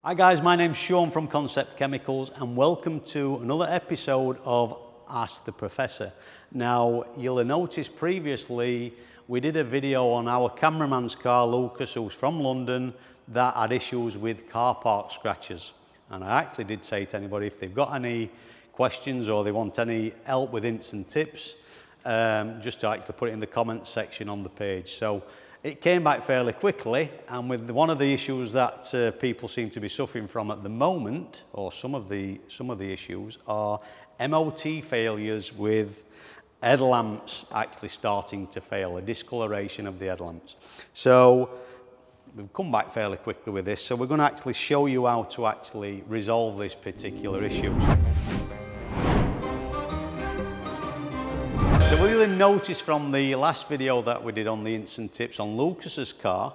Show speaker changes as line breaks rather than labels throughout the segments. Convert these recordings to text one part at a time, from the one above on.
Hi guys, my name's Sean from Concept Chemicals and welcome to another episode of Ask the Professor. Now, you'll have noticed previously we did a video on our cameraman's car, Lucas, who's from London, that had issues with car park scratches. And I actually did say to anybody, if they've got any questions or they want any help with hints and tips, just to actually put it in the comments section on the page. So it came back fairly quickly, and with one of the issues that people seem to be suffering from at the moment, or some of the issues, are MOT failures with headlamps actually starting to fail, a discoloration of the headlamps. So we've come back fairly quickly with this, so we're going to actually show you how to actually resolve this particular issue. So you'll have noticed from the last video that we did on the hints and tips on Lucas's car,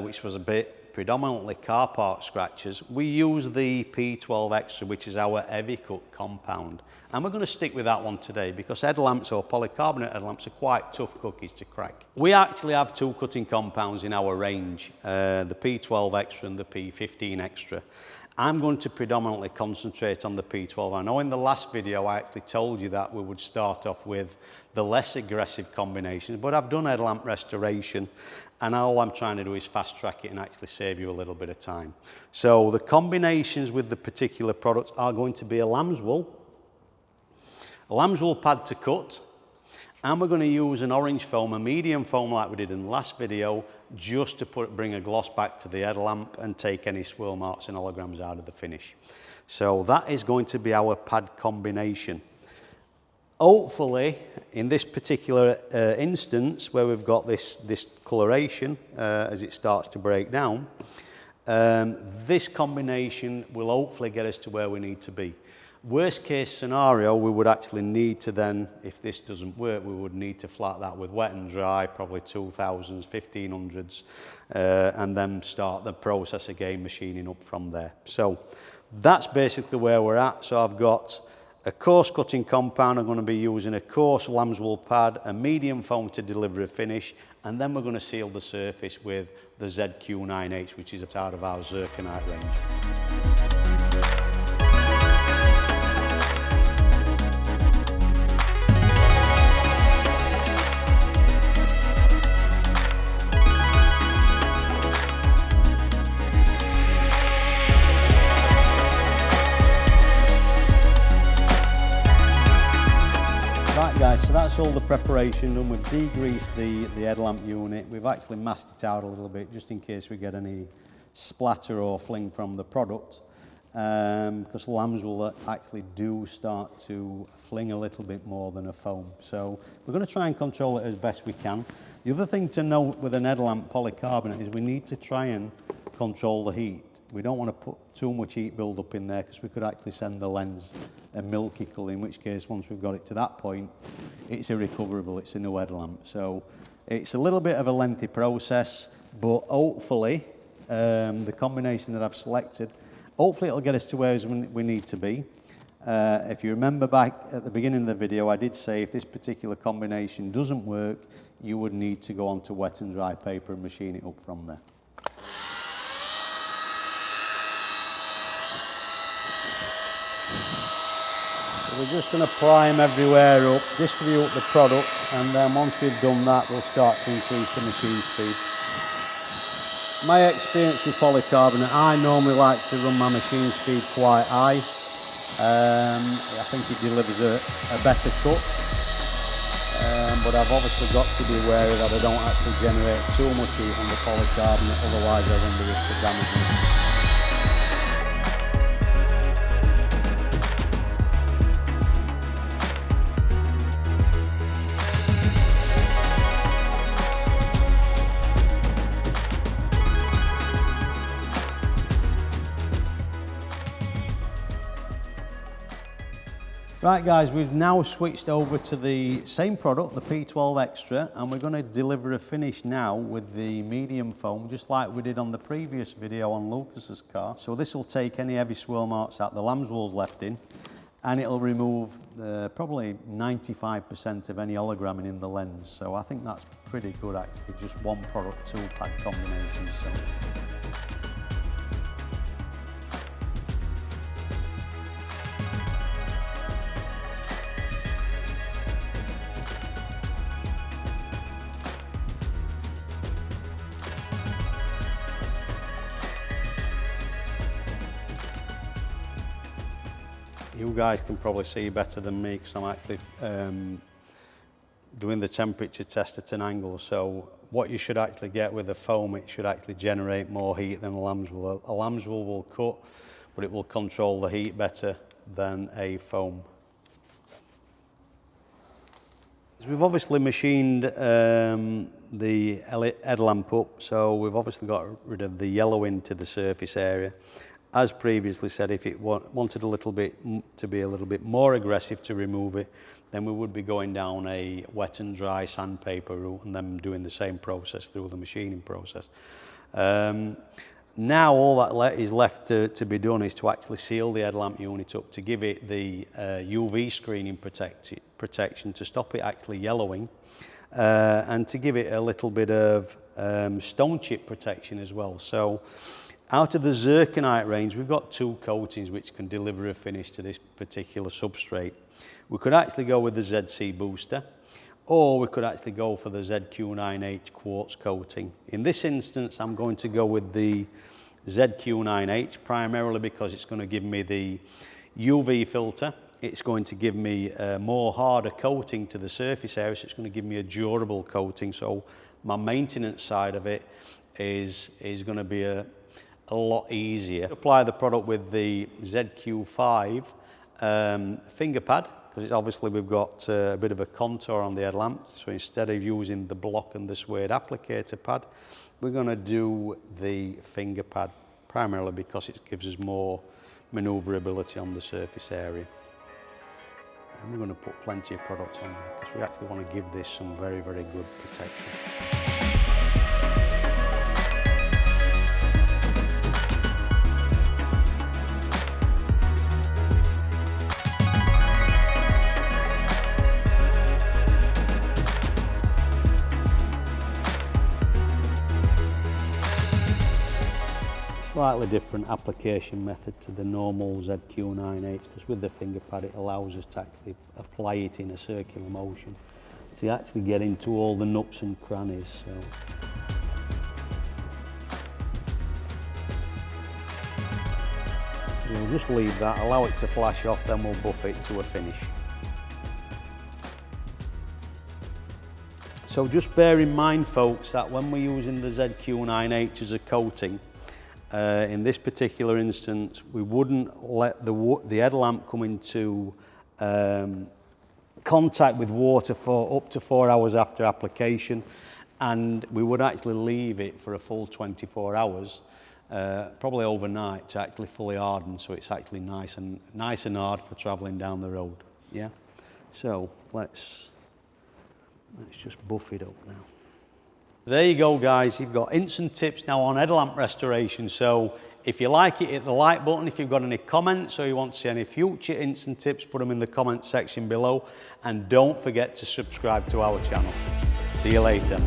which was a bit predominantly car park scratches, we use the P12 Extra, which is our heavy cut compound. And we're going to stick with that one today because headlamps or polycarbonate headlamps are quite tough cookies to crack. We actually have two cutting compounds in our range, the P12 Extra and the P15 Extra. I'm going to predominantly concentrate on the P12. I know in the last video I actually told you that we would start off with the less aggressive combinations, but I've done headlamp restoration and all I'm trying to do is fast track it and actually save you a little bit of time. So the combinations with the particular product are going to be a lamb's wool pad to cut, and we're going to use an orange foam, a medium foam like we did in the last video, just to bring a gloss back to the headlamp and take any swirl marks and holograms out of the finish. So that is going to be our pad combination. Hopefully, in this particular instance, where we've got this coloration as it starts to break down, this combination will hopefully get us to where we need to be. Worst case scenario, we would actually need to then, if this doesn't work, we would need to flat that with wet and dry, probably 2000s, 1500s, and then start the process again, machining up from there. So that's basically where we're at. So I've got a coarse cutting compound. I'm going to be using a coarse lamb's wool pad, a medium foam to deliver a finish, and then we're going to seal the surface with the ZQ9H, which is out of our zirconite range. Right guys, so that's all the preparation done. We've degreased the headlamp unit. We've actually masked it out a little bit just in case we get any splatter or fling from the product, because lambs will actually do start to fling a little bit more than a foam. So we're going to try and control it as best we can. The other thing to note with an headlamp polycarbonate is we need to try and control the heat. We don't want to put too much heat build up in there because we could actually send the lens a milky colour, in which case once we've got it to that point it's irrecoverable, it's a new headlamp. So it's a little bit of a lengthy process, but hopefully the combination that I've selected, hopefully it'll get us to where we need to be. If you remember back at the beginning of the video, I did say if this particular combination doesn't work, you would need to go onto wet and dry paper and machine it up from there. So we're just going to prime everywhere up, distribute the product, and then once we've done that, we'll start to increase the machine speed. My experience with polycarbonate, I normally like to run my machine speed quite high. I think it delivers a better cut, but I've obviously got to be wary that I don't actually generate too much heat on the polycarbonate, otherwise I run the risk of damaging it. Right guys, we've now switched over to the same product, the P12 Extra, and we're going to deliver a finish now with the medium foam, just like we did on the previous video on Lucas's car. So this will take any heavy swirl marks that the lamb's wool's left in, and it'll remove probably 95% of any hologramming in the lens. So I think that's pretty good actually, just one product, two pad combinations. So You guys can probably see better than me because I'm actually doing the temperature test at an angle. So what you should actually get with the foam, it should actually generate more heat than a lambswool. A lambswool will cut, but it will control the heat better than a foam. We've obviously machined the headlamp up, so we've obviously got rid of the yellowing to the surface area. As previously said, if it wanted a little bit to be a little bit more aggressive to remove it, then we would be going down a wet and dry sandpaper route and then doing the same process through the machining process. Now all that is left to be done is to actually seal the headlamp unit up to give it the UV screening protection to stop it actually yellowing and to give it a little bit of stone chip protection as well. So out of the zirconite range, we've got 2 coatings which can deliver a finish to this particular substrate. We could actually go with the ZC Booster, or we could actually go for the ZQ9H quartz coating. In this instance, I'm going to go with the ZQ9H primarily because it's going to give me the UV filter. It's going to give me a more harder coating to the surface area, so it's going to give me a durable coating. So my maintenance side of it is going to be a lot easier. Apply the product with the ZQ5 finger pad, because obviously we've got a bit of a contour on the headlamp, so instead of using the block and the suede applicator pad, we're going to do the finger pad, primarily because it gives us more manoeuvrability on the surface area. And we're going to put plenty of product on there because we actually want to give this some very, very good protection. Slightly different application method to the normal ZQ9H, because with the finger pad it allows us to actually apply it in a circular motion to actually get into all the nooks and crannies. So we'll just leave that, allow it to flash off, then we'll buff it to a finish. So just bear in mind, folks, that when we're using the ZQ9H as a coating, in this particular instance, we wouldn't let the headlamp come into contact with water for up to 4 hours after application, and we would actually leave it for a full 24 hours, probably overnight, to actually fully harden, so it's actually nice and hard for travelling down the road. Yeah. So let's just buff it up now. There you go, guys. You've got instant tips now on headlamp restoration. So if you like it, hit the like button. If you've got any comments or you want to see any future instant tips, put them in the comment section below. And don't forget to subscribe to our channel. See you later.